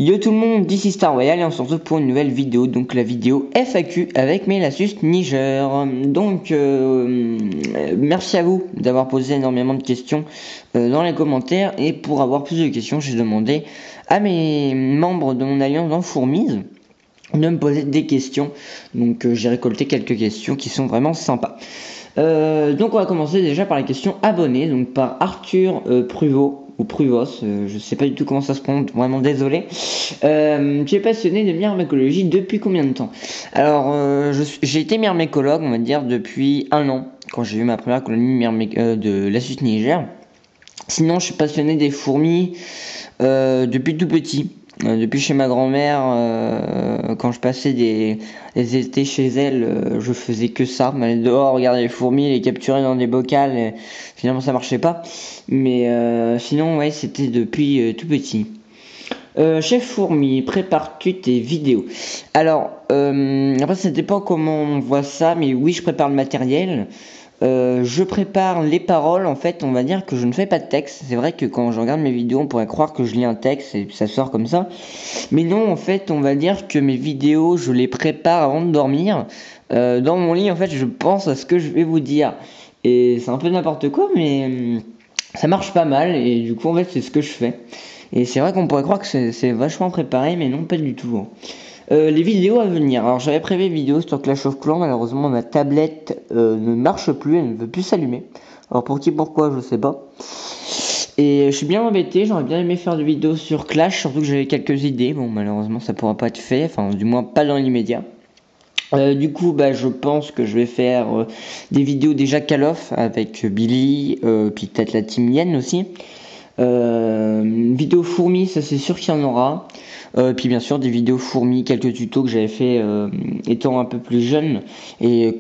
Yo tout le monde, d'ici Star Royal et on se retrouve pour une nouvelle vidéo, donc la vidéo FAQ avec mes astuces Niger. Donc merci à vous d'avoir posé énormément de questions dans les commentaires, et pour avoir plus de questions, j'ai demandé à mes membres de mon alliance dans Fourmise de me poser des questions. Donc j'ai récolté quelques questions qui sont vraiment sympas. Donc on va commencer déjà par la question abonnée, donc par Arthur Pruvot ou Pruvos, je sais pas du tout comment ça se prononce, vraiment désolé. Tu es passionné de myrmécologie depuis combien de temps? Alors j'ai été myrmécologue, on va dire, depuis 1 an, quand j'ai eu ma première colonie de la Suisse Niger. Sinon je suis passionné des fourmis depuis tout petit. Depuis chez ma grand-mère, quand je passais des étés chez elle, je faisais que ça, m'aller dehors, regarder les fourmis, les capturer dans des bocals, et finalement ça marchait pas. Mais sinon, ouais, c'était depuis tout petit. Chef Fourmi, prépares-tu tes vidéos? Alors, après ça dépend comment on voit ça, mais oui, je prépare le matériel. Je prépare les paroles. En fait, on va dire que je ne fais pas de texte. C'est vrai que quand je regarde mes vidéos, on pourrait croire que je lis un texte et ça sort comme ça. Mais non, en fait, on va dire que mes vidéos, je les prépare avant de dormir. Dans mon lit, en fait, je pense à ce que je vais vous dire. Et c'est un peu n'importe quoi, mais ça marche pas mal. Et du coup, en fait, c'est ce que je fais. Et c'est vrai qu'on pourrait croire que c'est vachement préparé, mais non, pas du tout, hein. Les vidéos à venir. Alors j'avais prévu une vidéo sur Clash of Clans, malheureusement ma tablette ne marche plus, elle ne veut plus s'allumer. Alors pour qui, pourquoi, je sais pas. Et je suis bien embêté, j'aurais bien aimé faire des vidéos sur Clash, surtout que j'avais quelques idées. Bon, malheureusement ça pourra pas être fait, enfin du moins pas dans l'immédiat. Du coup, je pense que je vais faire des vidéos déjà Call of avec Billy, puis peut-être la team Yen aussi. Une vidéo fourmi, ça c'est sûr qu'il y en aura. Puis bien sûr des vidéos fourmis, quelques tutos que j'avais fait étant un peu plus jeune et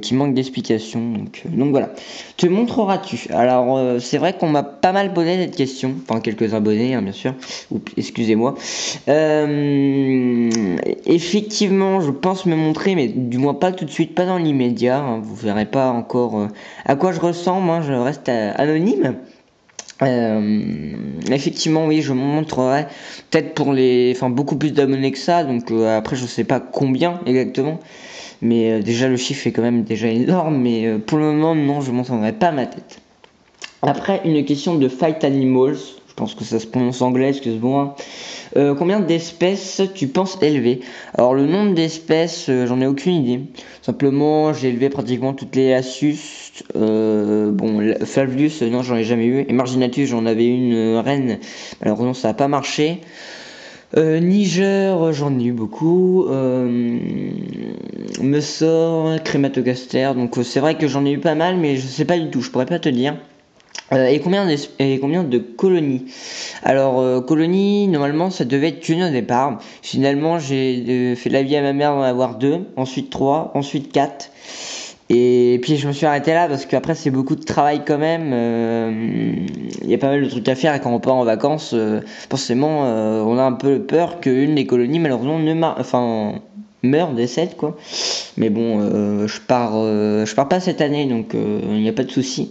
qui manquent d'explications. Donc voilà. Te montreras-tu? Alors c'est vrai qu'on m'a pas mal posé cette question, enfin quelques abonnés, hein, bien sûr. Excusez-moi. Effectivement, je pense me montrer, mais du moins pas tout de suite, pas dans l'immédiat, hein. Vous verrez pas encore à quoi je ressemble, hein, je reste anonyme. Effectivement, oui, je me montrerai peut-être beaucoup plus d'abonnés que ça, donc après je sais pas combien exactement, mais déjà le chiffre est quand même déjà énorme, mais pour le moment non, je montrerai pas ma tête. Après, une question de Fight Animals, je pense que ça se prononce anglais, excuse-moi. Combien d'espèces tu penses élever? Alors le nombre d'espèces, j'en ai aucune idée. Simplement, j'ai élevé pratiquement toutes les Asus. Flavius, non, j'en ai jamais eu. Et Marginatus, j'en avais une reine. Malheureusement, ça n'a pas marché. Niger, j'en ai eu beaucoup. Messor, Crématogaster. Donc c'est vrai que j'en ai eu pas mal, mais je sais pas du tout. Je pourrais pas te dire. Et combien de colonies? Alors colonies, normalement ça devait être une au départ. Finalement j'ai fait la vie à ma mère d'en avoir 2, ensuite 3, ensuite 4. Et puis je me suis arrêté là parce qu'après c'est beaucoup de travail quand même. Il y a pas mal de trucs à faire, et quand on part en vacances, forcément on a un peu peur qu'une des colonies malheureusement meurt, décède quoi. Mais bon, je pars pas cette année, donc il n'y a pas de souci.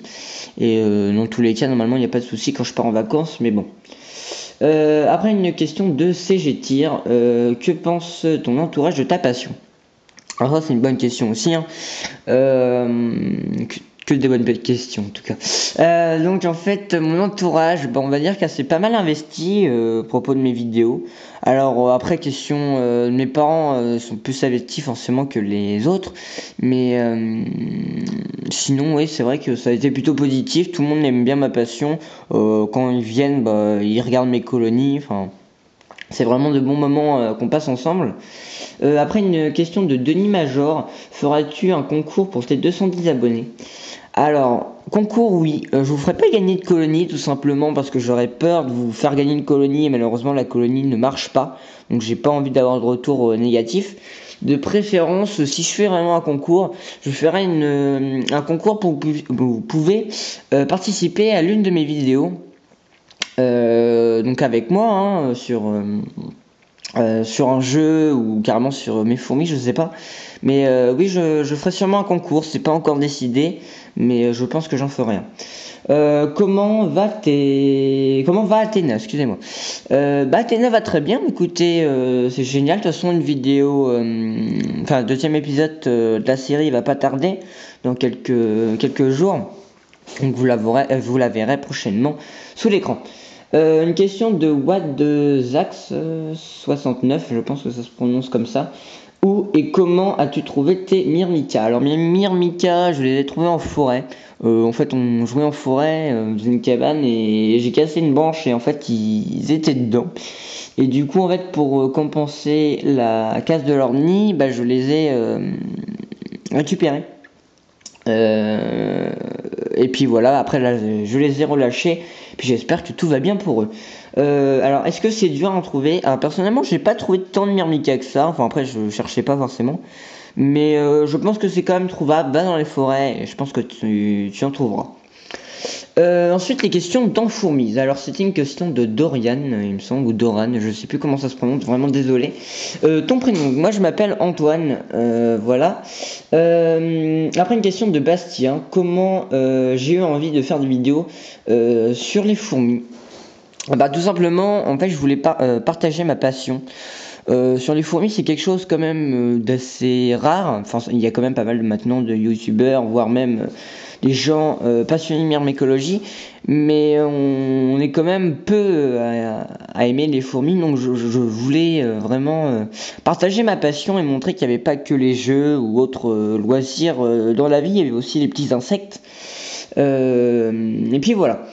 Et dans tous les cas, normalement, il n'y a pas de souci quand je pars en vacances, mais bon. Après, une question de CG Tir. Que pense ton entourage de ta passion? Alors ça, c'est une bonne question aussi, hein. Que des bonnes questions en tout cas. Donc en fait mon entourage, on va dire qu'elle s'est pas mal investi à propos de mes vidéos. Alors après question, mes parents sont plus investis forcément que les autres, mais sinon oui c'est vrai que ça a été plutôt positif. Tout le monde aime bien ma passion. Quand ils viennent, ils regardent mes colonies. Enfin, c'est vraiment de bons moments qu'on passe ensemble. Après une question de Denis Major. Feras-tu un concours pour tes 210 abonnés? Alors, concours, oui. Je vous ferai pas gagner de colonie, tout simplement parce que j'aurais peur de vous faire gagner une colonie et malheureusement la colonie ne marche pas. Donc j'ai pas envie d'avoir de retour négatif. De préférence, si je fais vraiment un concours, je ferai un concours pour que vous pouvez participer à l'une de mes vidéos. Donc avec moi, hein, sur un jeu ou carrément sur mes fourmis, je sais pas. Mais oui, je ferai sûrement un concours, c'est pas encore décidé, mais je pense que j'en ferai un. Comment va Athéna, excusez-moi. Athéna va très bien, écoutez, c'est génial, de toute façon une vidéo, enfin deuxième épisode de la série va pas tarder, dans quelques jours, donc vous la verrez prochainement sous l'écran. Une question de Watt de Zax 69, je pense que ça se prononce comme ça. Où et comment as-tu trouvé tes Myrmicas? Alors mes Myrmicas, je les ai trouvés en forêt. En fait, on jouait en forêt dans une cabane et j'ai cassé une branche et en fait ils étaient dedans. Et du coup, en fait, pour compenser la casse de leur nid, je les ai récupérés. Et puis voilà, après là, je les ai relâchés. Puis j'espère que tout va bien pour eux. Alors, est-ce que c'est dur à en trouver? Alors, personnellement, j'ai pas trouvé tant de Myrmica que ça. Enfin, après, je cherchais pas forcément. Mais je pense que c'est quand même trouvable. Va dans les forêts et je pense que tu en trouveras. Ensuite, les questions d'enfourmise. Alors, c'était une question de Dorian, il me semble, ou Doran, je sais plus comment ça se prononce, vraiment désolé. Ton prénom, moi je m'appelle Antoine, voilà. Après, une question de Bastien. Comment j'ai eu envie de faire des vidéos sur les fourmis? Tout simplement, en fait, je voulais partager ma passion. Sur les fourmis, c'est quelque chose quand même d'assez rare. Enfin, il y a quand même pas mal maintenant de youtubeurs, voire même des gens passionnés de myrmécologie, mais on est quand même peu à aimer les fourmis, donc je voulais vraiment partager ma passion et montrer qu'il n'y avait pas que les jeux ou autres loisirs dans la vie, il y avait aussi les petits insectes. Et puis voilà.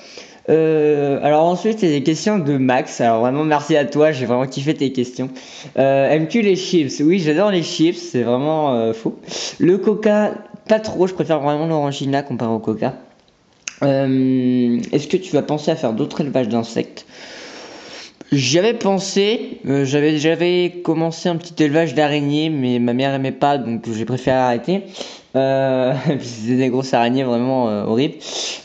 Alors ensuite c'est des questions de Max. Alors vraiment merci à toi, j'ai vraiment kiffé tes questions. Aimes-tu les chips? Oui, j'adore les chips, c'est vraiment faux. Le coca, pas trop, je préfère vraiment l'orangina comparé au coca. Est-ce que tu vas penser à faire d'autres élevages d'insectes? J'y avais pensé, j'avais commencé un petit élevage d'araignées, mais ma mère aimait pas, donc j'ai préféré arrêter. C'était des grosses araignées vraiment horribles.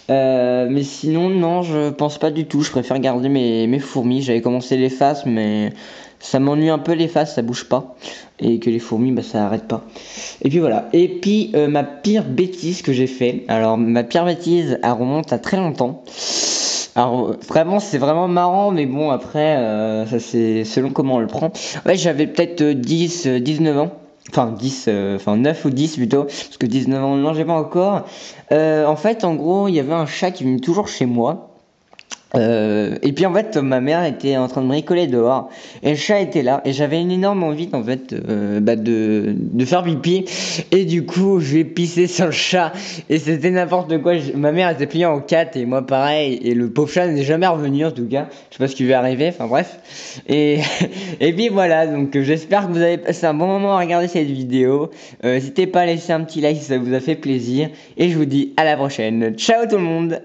Mais sinon, non, je pense pas du tout. Je préfère garder mes fourmis. J'avais commencé les faces, mais ça m'ennuie un peu les faces, ça bouge pas. Et que les fourmis, ça arrête pas. Et puis voilà. Et puis, ma pire bêtise que j'ai fait. Alors, ma pire bêtise, elle remonte à très longtemps. Alors vraiment c'est vraiment marrant, mais bon après ça c'est selon comment on le prend. Ouais, j'avais peut-être 19 ans. Enfin 9 ou 10 plutôt, parce que 19 ans non j'ai pas encore. En fait en gros il y avait un chat qui venait toujours chez moi. Et puis en fait ma mère était en train de bricoler dehors et le chat était là et j'avais une énorme envie en fait de faire pipi et du coup je vais pisser sur le chat et c'était n'importe quoi. Ma mère était pliée en 4 et moi pareil et le pauvre chat n'est jamais revenu en tout cas, je sais pas ce qui lui est arrivé, enfin bref. Et et puis voilà, donc j'espère que vous avez passé un bon moment à regarder cette vidéo. N'hésitez pas à laisser un petit like si ça vous a fait plaisir et je vous dis à la prochaine. Ciao tout le monde.